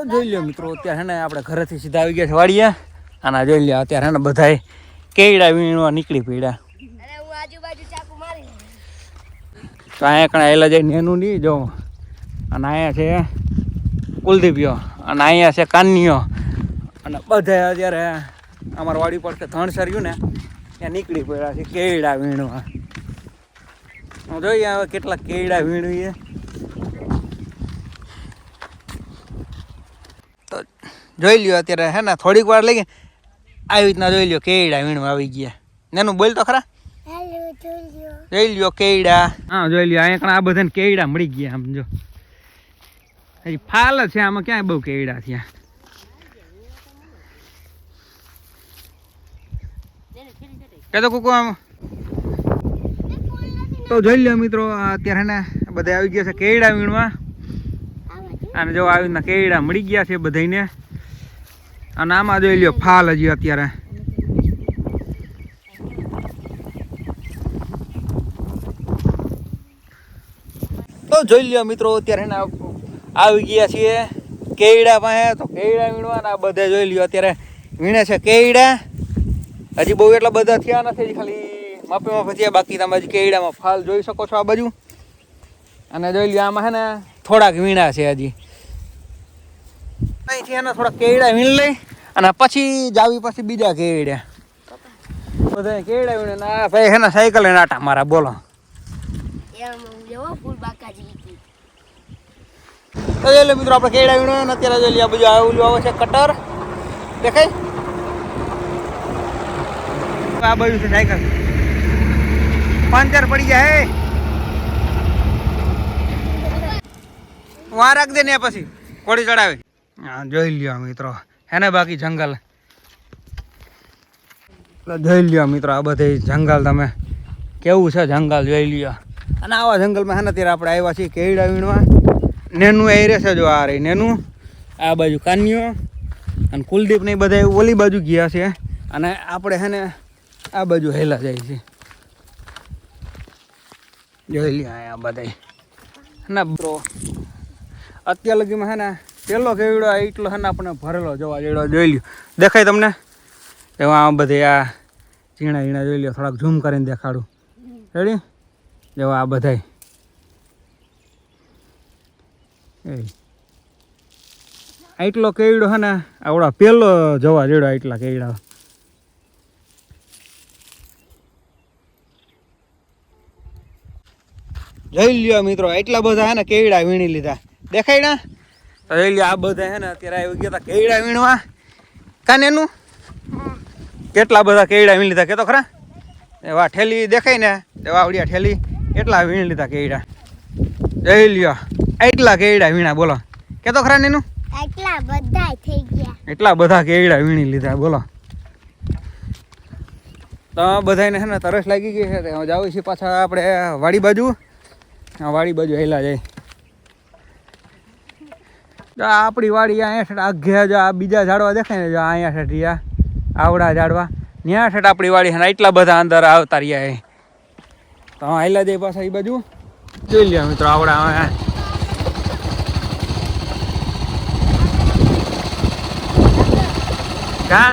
જોઈ લ્યો મિત્રો, અત્યારે હે ને આપણે ઘરેથી સીધા આવી ગયા છે વાડીએ. આના જોઈ લ્યો અત્યારે હે ને બધાય કેળા વીણવા નીકળી પડ્યા. તો અહીંયા કણ આવેલા જાય નેનું નહીં જો. અને અહીંયા છે કુલદીપ્યો અને અહીંયા છે કાન્યો અને બધા અત્યારે અમારા વાડી પર ધણસર્યું ને ત્યાં નીકળી પડ્યા છે કેળા વીણવા. જોઈએ હવે કેટલા કેળા વીણવીએ. તો જોઈ લ્યો અત્યારે હે ને થોડીક વાર લઈ આવી રીતના જોઈ લ્યો કેળા વીણવા આવી ગયા. નેનું બોલ તો ખરા. જોઈ લ્યો કેળા. હા જોઈ લ્યો અહીંયા આ બધાને કેળા મળી ગયા. આમ જો હજી ફાલ છે આમાં, ક્યાંય બહુ કેળા થયા. કે તો કુકુ આમ તો જોઈ લ્યો મિત્રો અત્યારે ને બધા આવી ગયા છે કેળા વીણવા. અને જો આવી રીતના કેળા મળી ગયા છે બધાને. અને આમાં જોઈ લ્યો ફાલ હજી અત્યારે. તો જોઈ લ્યો મિત્રો અત્યારે ને આવી ગયા છીએ કેળા પાસે. તો કેળા વીણવાના બધા જોઈ લ્યો અત્યારે વીણે છે કેળા. હજી બહુ એટલા બધા થયા નથી, ખાલી માપે માપે થયા. બાકી તમે હજી કેળામાં ફાલ જોઈ શકો છો આ બાજુ. અને જોઈ લ્યો આમાં હે ને થોડાક વીણા છે હજી. અહીંથી એના થોડા કેળા વીણ લઈ અને પછી જાવી પછી બીજા કેળા બધા કેળા વીણે. આ ભાઈ હે ને સાયકલ એ નાટા મારા બોલો. તો એટલે મિત્રો આપણે કેળા વીણો ને અત્યારે જોઈ લે આ બધું આવેલું આવે છે કટર દેખાય. આ બાજુ છે સાયકલ, પંચર પડી જાય. વાર રાખ દે ને પછી કોડી ચડાવે. હા જોઈ લ્યો મિત્રો હે ને બાકી જંગલ. જોઈ લ્યો મિત્રો આ બધે જંગલ તમે કેવું છે જંગલ જોઈ લ્યો. અને આવા જંગલમાં હે ને અત્યારે આપણે આવ્યા છીએ કેળા વીણવા. નેનું એ રહેશે જો આ રહી નેનું, આ બાજુ કાન્યો અને કુલદીપ ને બધા ઓલી બાજુ ગયા છે. અને આપણે હે ને આ બાજુ હેલા જાય છે. જોઈ લ્યો અહીંયા બધા ના બ્રો અત્યાર લગીમાં હે ને પેલો કેવડો એટલો હે ને આપણે ભરેલો જોવા જેવડો જોઈ લ્યો. દેખાય તમને એવા આ બધે આ ઝીણા ઝીણા જોઈ લ્યો. થોડાક ઝૂમ કરીને દેખાડું. રેડી જેવા આ બધાય એટલો કેવડો હે ને આવડા પેલો જોવા જેવડો એટલા કેવડા. જોઈ લ્યો મિત્રો એટલા બધા હે ને કેવડા વીણી લીધા. દેખાય ને તો જોઈ લ્યો આ બધા હે ને અત્યારે આવી ગયા હતા કેવડા વીણવા. કાને એનું કેટલા બધા કેવડા વીણી લીધા કે તો ખરા. એવા ઠેલી દેખાય ને એવા આવડિયા ઠેલી એટલા વીણી લીધા કેવડા. જોઈ લ્યો એટલા કેવડા વીણા બોલો કે તો ખરા એનું. એટલા બધા થઈ ગયા, એટલા બધા કેવડા વીણી લીધા બોલો. તો બધાને હે ને તરસ લાગી ગઈ છે. જાવ છે પાછા આપણે વાડી બાજુ. વાડી બાજુ હેલા જાય. આપણી વાડી અહીંયા આઘે જો આ બીજા ઝાડવા દેખાય ને જો અહીંયા ઠેઠી આવડા ઝાડવા ત્યાં ઠેઠ આપણી વાડી છે. એટલા બધા અંદર આવતા રહ્યા. તો હેલા જાય પાછા એ બાજુ. જોઈ લ્યો મિત્રો આવડા કા